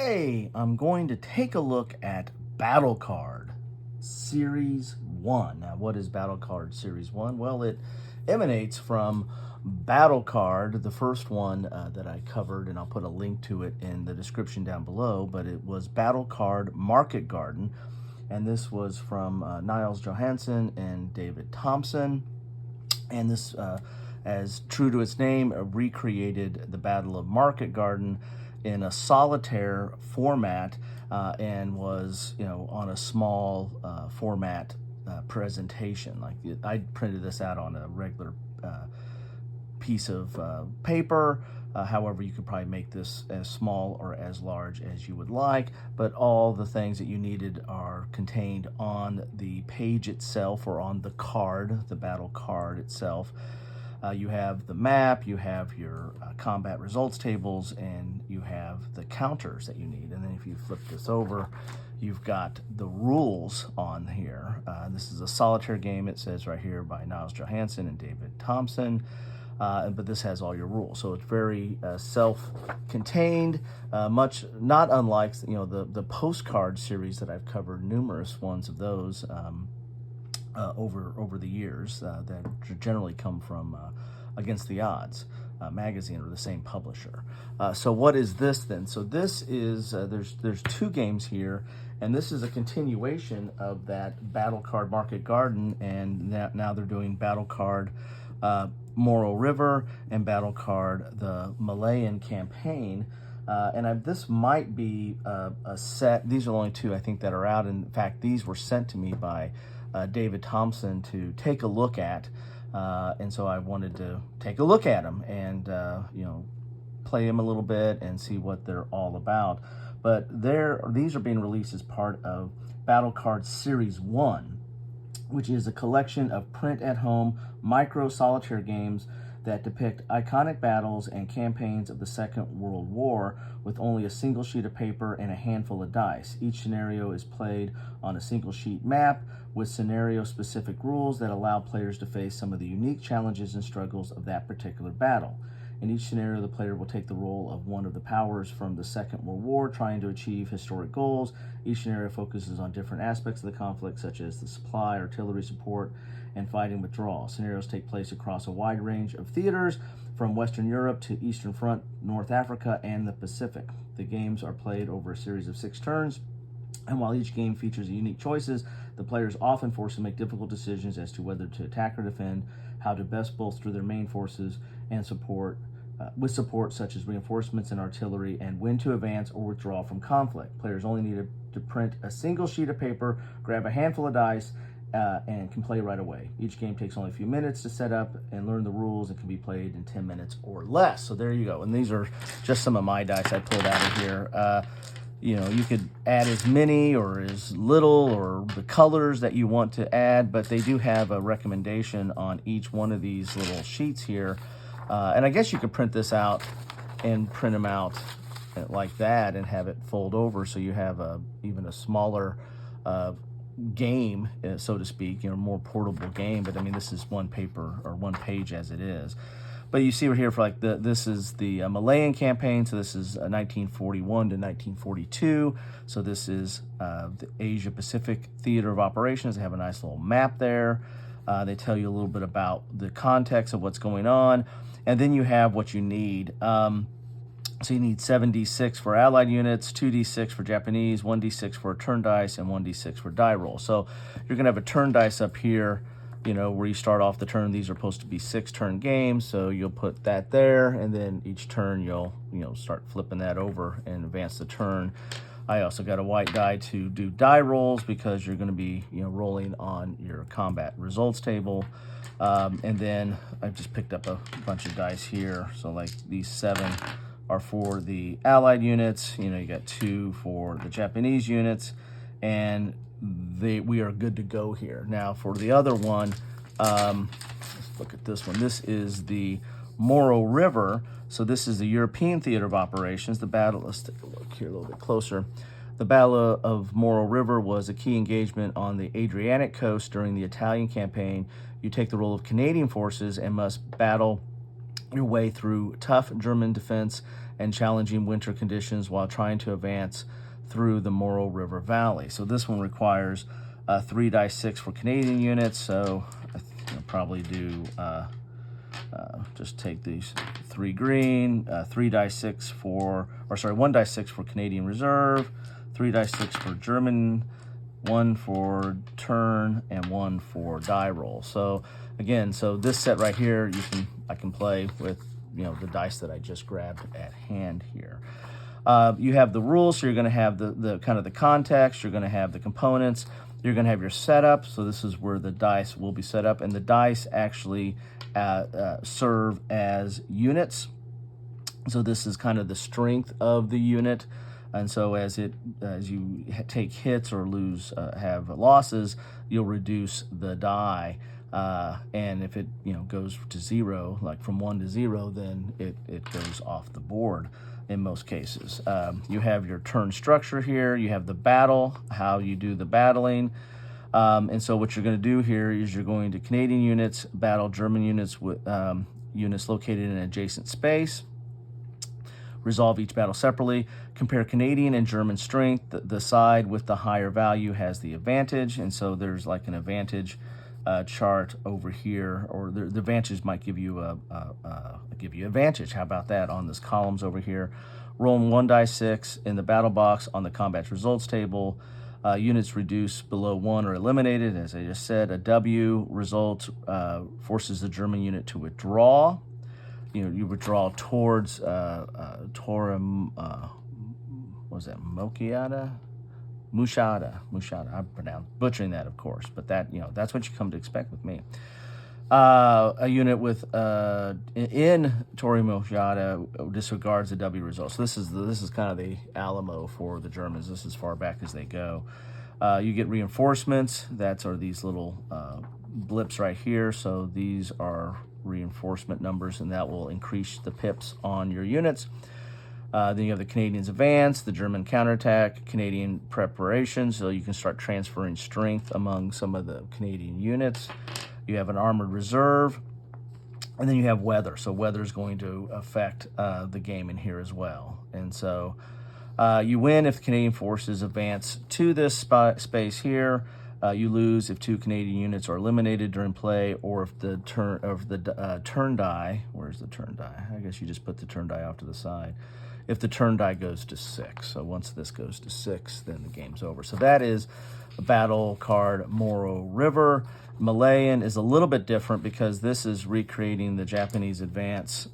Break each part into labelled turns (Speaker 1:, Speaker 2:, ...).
Speaker 1: Today, I'm going to take a look at Battle Card Series 1. Now, what is Battle Card Series 1? Well, it emanates from Battle Card, the first one that I covered, and I'll put a link to it in the description down below, but it was Battle Card Market Garden, and this was from Niles Johansson and David Thompson, and this, as true to its name, recreated the Battle of Market Garden in a solitaire format, and was, on a small format presentation. Like I printed this out on a regular piece of paper. However, you could probably make this as small or as large as you would like, but all the things that you needed are contained on the page itself, or on the card, the battle card itself. You have the map, you have your combat results tables, and you have the counters that you need. And then if you flip this over, you've got the rules on here. This is a solitaire game, it says right here, by Niles Johansson and David Thompson. But this has all your rules, so it's very self-contained, much not unlike the postcard series that I've covered, numerous ones of those over the years that generally come from Against the Odds magazine, or the same publisher. So what is this then? So this is there's two games here, and this is a continuation of that Battle Card Market Garden, and now they're doing Battle Card Moro River and Battle Card the Malayan campaign. And this might be a set. These are the only two I think that are out. In fact, these were sent to me by David Thompson to take a look at, and so I wanted to take a look at them and play them a little bit and see what they're all about. But these are being released as part of Battle Card Series 1, which is a collection of print-at-home micro solitaire games that depict iconic battles and campaigns of the Second World War with only a single sheet of paper and a handful of dice. Each scenario is played on a single sheet map with scenario-specific rules that allow players to face some of the unique challenges and struggles of that particular battle. In each scenario, the player will take the role of one of the powers from the Second World War trying to achieve historic goals. Each scenario focuses on different aspects of the conflict, such as the supply, artillery support, and fighting withdrawal. Scenarios take place across a wide range of theaters, from Western Europe to Eastern Front, North Africa, and the Pacific. The games are played over a series of 6 turns, and while each game features unique choices, the player is often forced to make difficult decisions as to whether to attack or defend, how to best bolster their main forces, and support such as reinforcements and artillery, and when to advance or withdraw from conflict. Players only need to print a single sheet of paper, grab a handful of dice, and can play right away. Each game takes only a few minutes to set up and learn the rules, and can be played in 10 minutes or less. So there you go. And these are just some of my dice I pulled out of here. You could add as many or as little, or the colors that you want to add, but they do have a recommendation on each one of these little sheets here. And I guess you could print this out and print them out like that and have it fold over, so you have even a smaller game, so to speak, more portable game. But I mean, this is one paper or one page as it is. But you see right here, for this is the Malayan campaign, so this is 1941 to 1942. So this is the Asia Pacific Theater of Operations. They have a nice little map there. They tell you a little bit about the context of what's going on, and then you have what you need. So you need 7d6 for Allied units, 2d6 for Japanese, 1d6 for a turn dice, and 1d6 for die roll. So you're going to have a turn dice up here, where you start off the turn. These are supposed to be 6-turn games, so you'll put that there, and then each turn you'll start flipping that over and advance the turn. I also got a white die to do die rolls, because you're going to be rolling on your combat results table. And then I've just picked up a bunch of dice here. So like these 7 are for the Allied units. You got 2 for the Japanese units, and we are good to go here. Now for the other one, let's look at this one. This is the Moro River. So this is the European Theater of Operations. The battle, let's take a look here a little bit closer. The Battle of Moro River was a key engagement on the Adriatic coast during the Italian campaign. You take the role of Canadian forces and must battle your way through tough German defense and challenging winter conditions while trying to advance through the Moro River Valley. So this one requires 3 dice 6 for Canadian units. So I'll probably do just take these 3 green, 3 dice 6 for, or sorry, 1 dice 6 for Canadian Reserve, 3 dice 6 for German, 1 for turn, and 1 for die roll. So again, so this set right here, I can play with the dice that I just grabbed at hand here. You have the rules, so you're going to have the kind of the context, you're going to have the components, you're going to have your setup. So this is where the dice will be set up, and the dice actually serve as units. So this is kind of the strength of the unit, and so as you take hits or have losses, you'll reduce the die. And if it goes to 0, like from 1 to 0, then it goes off the board in most cases. You have your turn structure here. You have the battle, how you do the battling. And so what you're going to do here is you're going to Canadian units battle German units with units located in an adjacent space. Resolve each battle separately. Compare Canadian and German strength. The side with the higher value has the advantage, and so there's like an advantage chart over here, or the advantage might give you advantage. How about that on this columns over here? Rolling 1 die 6 in the battle box on the combat results table. Units reduced below 1 are eliminated, as I just said. A W result forces the German unit to withdraw. You withdraw towards Torum. What was that? Mushada. I'm butchering that, of course, but that's what you come to expect with me. A unit in Tori Mushada disregards the W result. So this is kind of the Alamo for the Germans. This is as far back as they go. You get reinforcements. Are these little blips right here. So these are reinforcement numbers, and that will increase the pips on your units. Then you have the Canadians advance, the German counterattack, Canadian preparation, so you can start transferring strength among some of the Canadian units. You have an armored reserve, and then you have weather. So weather is going to affect the game in here as well. And so you win if the Canadian forces advance to this space here. You lose if 2 Canadian units are eliminated during play, or if the turn die. Where's the turn die? I guess you just put the turn die off to the side. If the turn die goes to 6. So once this goes to 6, then the game's over. So that is a battle card Moro River. Malayan is a little bit different because this is recreating the Japanese advance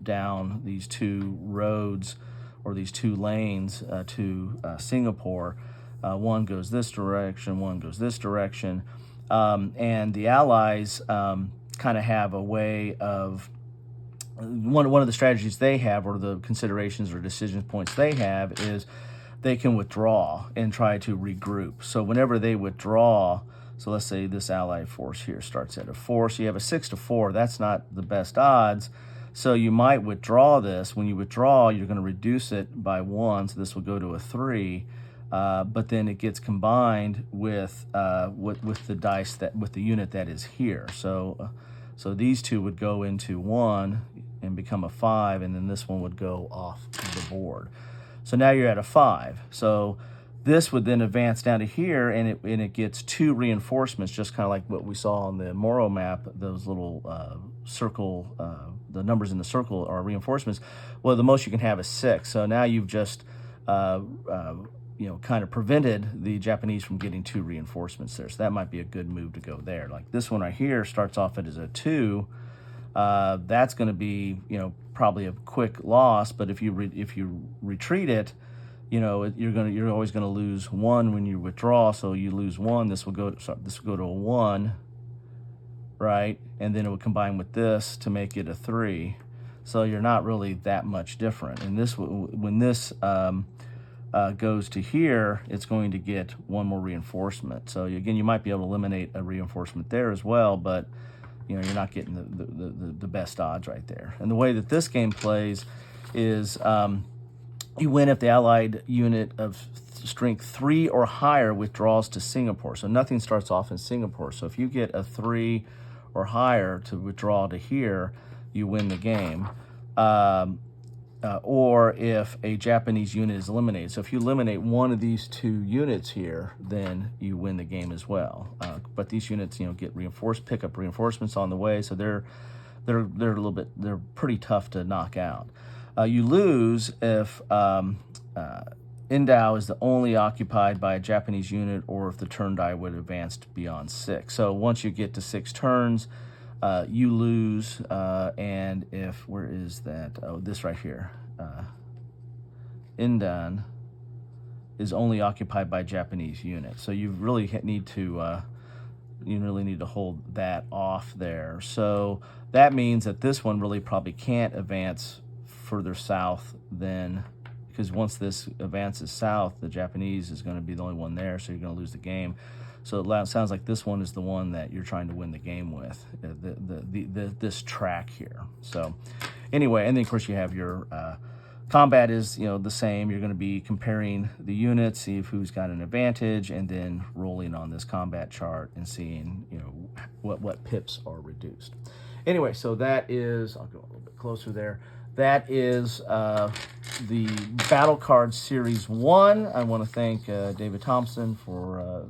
Speaker 1: down these 2 roads, or these 2 lanes to Singapore. One goes this direction, one goes this direction. And the Allies kind of have a way of, one of the strategies they have, or the considerations or decision points they have, is they can withdraw and try to regroup. So whenever they withdraw, so let's say this Allied force here starts at a 4, so you have a 6 to 4, that's not the best odds. So you might withdraw this. When you withdraw, you're going to reduce it by 1, so this will go to a 3. But then it gets combined with the dice with the unit that is here. So these 2 would go into 1 and become a 5, and then this one would go off the board. So now you're at a 5. So this would then advance down to here, and it gets 2 reinforcements, just kind of like what we saw on the Moro map. Those little circle, the numbers in the circle are reinforcements. Well, the most you can have is 6. So now you've just kind of prevented the Japanese from getting 2 reinforcements there. So that might be a good move to go there. Like this one right here starts off as a 2. That's going to be, probably a quick loss. But if you retreat it, you're always going to lose 1 when you withdraw. So you lose 1. This will go to a 1, right? And then it would combine with this to make it a 3. So you're not really that much different. And when this goes to here, it's going to get 1 more reinforcement. So again, you might be able to eliminate a reinforcement there as well, but you're not getting the best odds right there. And the way that this game plays is you win if the Allied unit of strength 3 or higher withdraws to Singapore. So nothing starts off in Singapore. So if you get a 3 or higher to withdraw to here, you win the game. Or if a Japanese unit is eliminated. So if you eliminate one of these two units here, then you win the game as well. But these units, get pick up reinforcements on the way, so they're pretty tough to knock out. You lose if Indao is the only occupied by a Japanese unit, or if the turn die would advance beyond 6. So once you get to 6 turns, you lose, and where is that? Oh, this right here. Indan is only occupied by Japanese units. So you really need to hold that off there. So that means that this one really probably can't advance further south than, because once this advances south, the Japanese is going to be the only one there, so you're going to lose the game. So it sounds like this one is the one that you're trying to win the game with, this track here. So anyway, and then of course you have your combat is the same. You're going to be comparing the units, see who's got an advantage, and then rolling on this combat chart and seeing what pips are reduced. Anyway, so that is, I'll go a little bit closer there. That is the Battle Card Series 1. I want to thank David Thompson for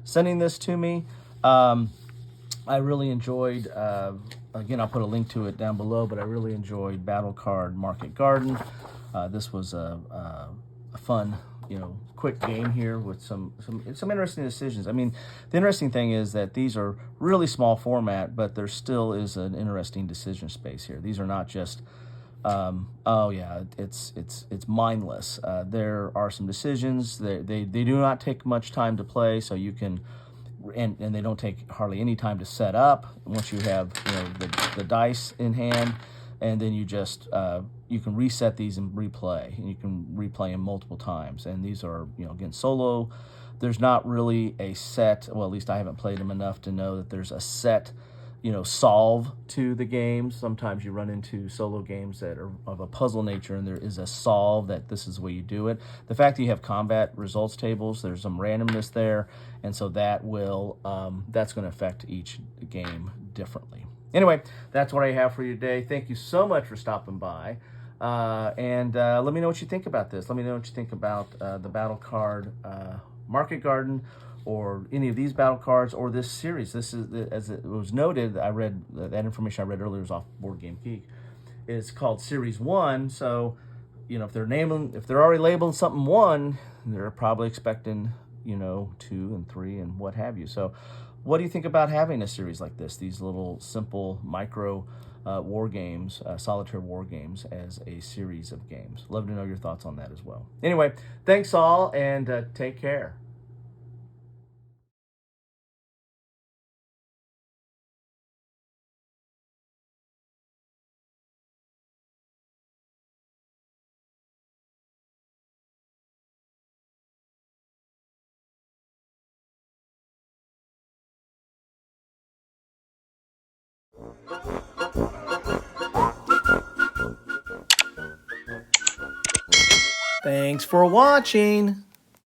Speaker 1: sending this to me. I really enjoyed, again, I'll put a link to it down below, but I really enjoyed Battle Card Market Garden. This was a fun, quick game here with some interesting decisions. I mean, the interesting thing is that these are really small format, but there still is an interesting decision space here. These are not just it's mindless. There are some decisions. They do not take much time to play, so you can, and they don't take hardly any time to set up. Once you have the dice in hand, and then you just you can reset these and replay, and you can replay them multiple times. And these are again solo. There's not really a set. Well, at least I haven't played them enough to know that there's a set solve to the games. Sometimes you run into solo games that are of a puzzle nature, and there is a solve that this is the way you do it. The fact that you have combat results tables, there's some randomness there, and so that will that's going to affect each game differently. Anyway, that's what I have for you today. Thank you so much for stopping by, and let me know what you think about this. Let me know what you think about the Battle Card Market Garden, or any of these battle cards, or this series. This is, as it was noted, I read that information I read earlier was off Board Game Geek. It's called Series 1, so if they're already labeling something 1, they're probably expecting 2 and 3 and what have you. So what do you think about having a series like this, these little simple micro war games, solitaire war games, as a series of games? Love to know your thoughts on that as well. Anyway, thanks all, and take care. Thanks for watching.